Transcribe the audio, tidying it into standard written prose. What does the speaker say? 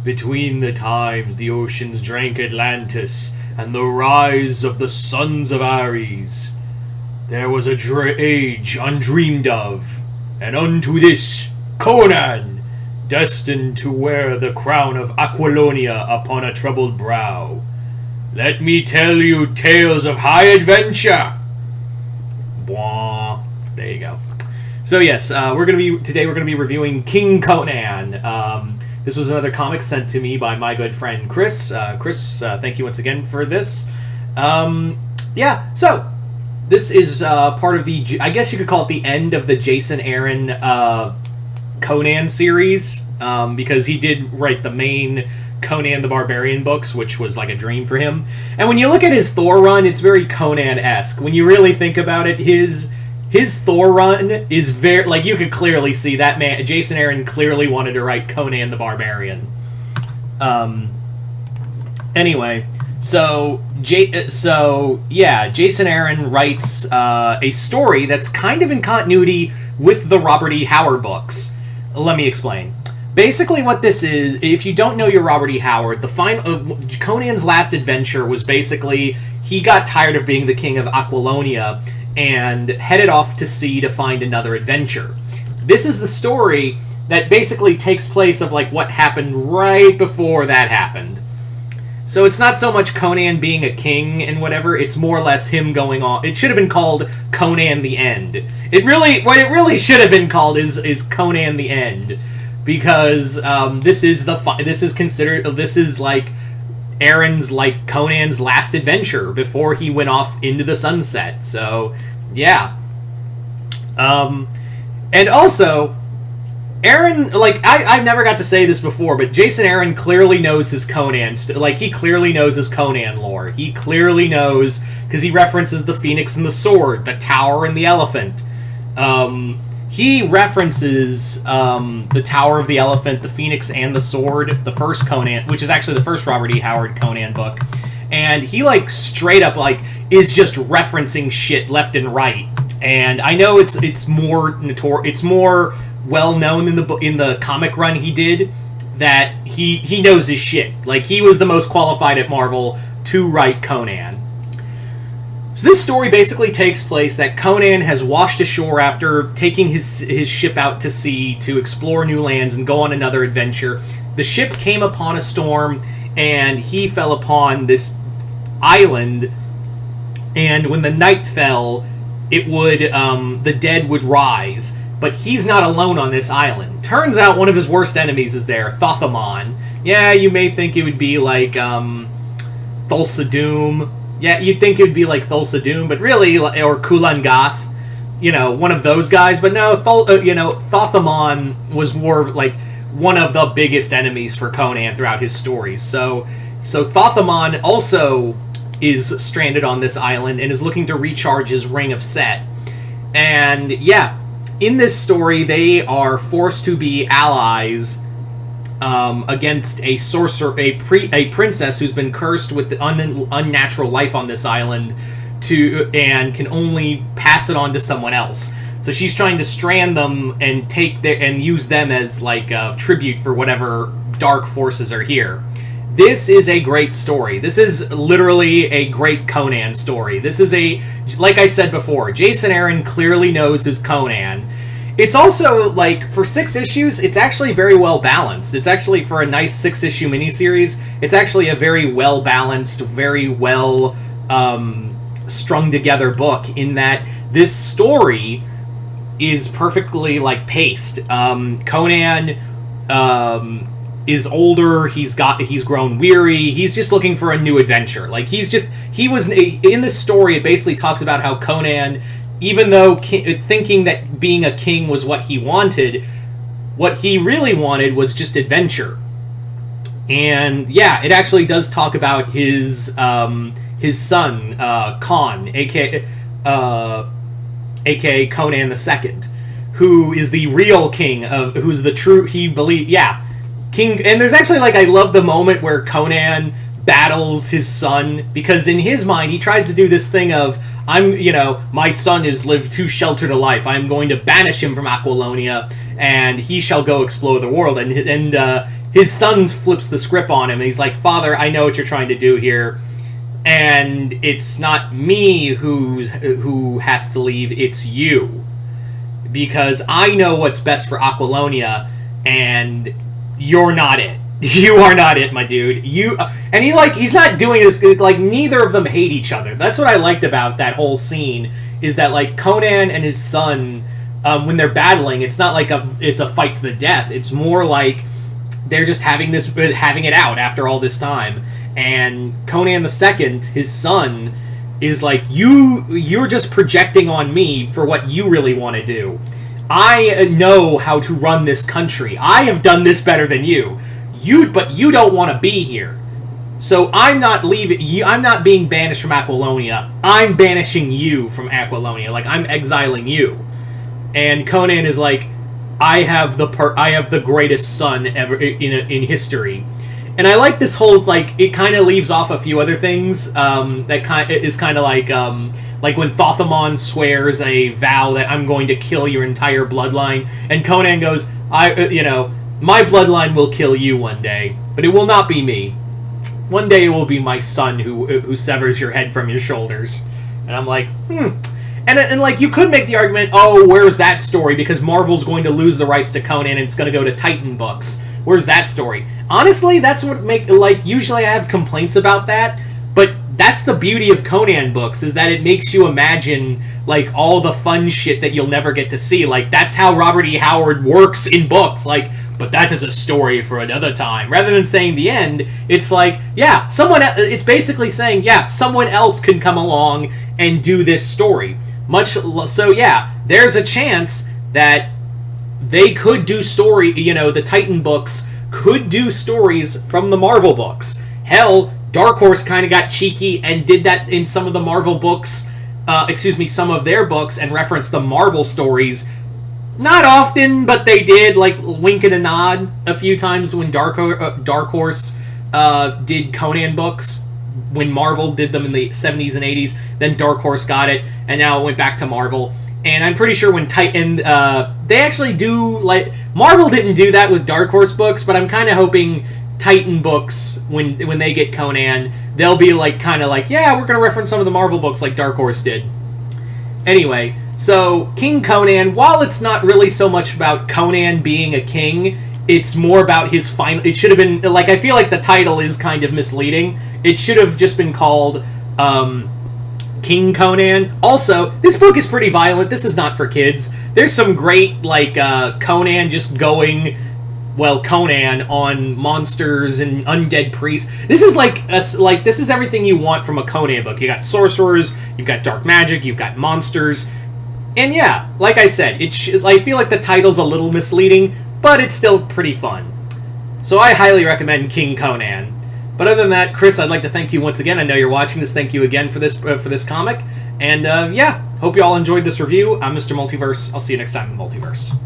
Between the times the oceans drank Atlantis and the rise of the sons of Ares, there was a age undreamed of, and unto this Conan, destined to wear the crown of Aquilonia upon a troubled brow. Let me tell you tales of high adventure. Bwah. There you go. So yes, we're gonna be reviewing King Conan. This was another comic sent to me by my good friend Chris. Chris, thank you once again for this. Yeah, so this is part of the, I guess you could call it the end of the Jason Aaron Conan series, because he did write the main Conan the Barbarian books, which was like a dream for him. And when you look at his Thor run, it's very Conan-esque. When you really think about it, his Thor run is very, like, you could clearly see that man, Jason Aaron clearly wanted to write Conan the Barbarian. Anyway, so Jason Aaron writes a story that's kind of in continuity with the Robert E. Howard books. Let me explain. Basically what this is, if you don't know your Robert E. Howard, Conan's last adventure was basically, he got tired of being the king of Aquilonia and headed off to sea to find another adventure. This is the story that basically takes place of like what happened right before that happened. So it's not so much Conan being a king and whatever, it's more or less him going on. It should have been called Conan the End. What it really should have been called is Conan the End. Because this is like Aaron's, like, Conan's last adventure before he went off into the sunset. So yeah. And also, Aaron, like, I've never got to say this before, but Jason Aaron clearly knows his Conan, he clearly knows his Conan lore. He clearly knows, because he references the Phoenix and the Sword, the Tower and the Elephant. He references the Tower of the Elephant, the Phoenix, and the Sword, the first Conan, which is actually the first Robert E. Howard Conan book. And he, like, straight up, like, is just referencing shit left and right. And I know it's more well known in the comic run he did that he knows his shit. Like, he was the most qualified at Marvel to write Conan. So this story basically takes place that Conan has washed ashore after taking his ship out to sea to explore new lands and go on another adventure. The ship came upon a storm, and he fell upon this island, and when the night fell, the dead would rise. But he's not alone on this island. Turns out one of his worst enemies is there, Thothamon. Yeah, you may think it would be like Thulsa Doom. Yeah, you'd think it would be like Thulsa Doom, but really, or Kulan Gath, one of those guys. But no, Thothamon was more like one of the biggest enemies for Conan throughout his stories. So Thothamon also is stranded on this island and is looking to recharge his Ring of Set. And yeah, in this story, they are forced to be allies against a sorcerer, a princess who's been cursed with the unnatural life on this island, and can only pass it on to someone else. So she's trying to strand them and use them as like a tribute for whatever dark forces are here. This is a great story. This is literally a great Conan story. This is like I said before, Jason Aaron clearly knows his Conan. It's also, like, for 6 issues, it's actually very well balanced. It's actually, for a nice 6-issue miniseries, it's actually a very well balanced, very well strung together book, in that this story is perfectly, like, paced. Conan is older, he's grown weary, he's just looking for a new adventure. Like, in this story, it basically talks about how Conan, even though thinking that being a king was what he wanted, what he really wanted was just adventure. And yeah, it actually does talk about his son, Khan, aka Conan II, who is the real king who's the true, king. And there's actually, like, I love the moment where Conan battles his son, because in his mind he tries to do this thing of, my son has lived too sheltered a life, I'm going to banish him from Aquilonia and he shall go explore the world. And his son flips the script on him, and he's like, "Father, I know what you're trying to do here, and it's not me who has to leave, it's you. Because I know what's best for Aquilonia, and you're not it. You are not it, my dude. And he's not doing this, like, neither of them hate each other. That's what I liked about that whole scene, is that, like, Conan and his son, when they're battling, it's not like it's a fight to the death. It's more like they're just having it out after all this time. And Conan the Second, his son, is like, you're just projecting on me for what you really want to do. I know how to run this country. I have done this better than you. But you don't want to be here. So I'm not leaving you. I'm not being banished from Aquilonia. I'm banishing you from Aquilonia. Like, I'm exiling you. And Conan is like, I have the greatest son ever in history. And I like this whole, like, it kind of leaves off a few other things that is kind of like when Thothamon swears a vow that I'm going to kill your entire bloodline, and Conan goes, my bloodline will kill you one day, but it will not be me. One day it will be my son who severs your head from your shoulders. And I'm like, And like, you could make the argument, oh, where's that story? Because Marvel's going to lose the rights to Conan and it's going to go to Titan Books. Where's that story? Honestly, that's what usually I have complaints about that, but that's the beauty of Conan books, is that it makes you imagine, like, all the fun shit that you'll never get to see. Like, that's how Robert E. Howard works in books. Like, but that is a story for another time. Rather than saying the end, it's like, yeah, it's basically saying, yeah, someone else can come along and do this story. So, yeah, there's a chance that they could do the Titan books could do stories from the Marvel books. Hell, Dark Horse kind of got cheeky and did that in some of the Marvel books, some of their books, and referenced the Marvel stories. Not often, but they did, like, wink and a nod a few times when Dark Horse did Conan books. When Marvel did them in the 70s and 80s, then Dark Horse got it, and now it went back to Marvel. And I'm pretty sure when Titan, they actually do, like, Marvel didn't do that with Dark Horse books, but I'm kind of hoping Titan books, when they get Conan, they'll be like, kind of like, yeah, we're going to reference some of the Marvel books like Dark Horse did. Anyway, so King Conan, while it's not really so much about Conan being a king, it's more about his final, it should have been, like, I feel like the title is kind of misleading. It should have just been called, King Conan. Also, this book is pretty violent. This is not for kids. There's some great, like, Conan just going, Conan on monsters and undead priests. This is this is everything you want from a Conan book. You got sorcerers, you've got dark magic, you've got monsters. And yeah, like I said, I feel like the title's a little misleading, but it's still pretty fun. So I highly recommend King Conan. But other than that, Chris, I'd like to thank you once again. I know you're watching this. Thank you again for this comic. And yeah, hope you all enjoyed this review. I'm Mr. Multiverse. I'll see you next time in the Multiverse.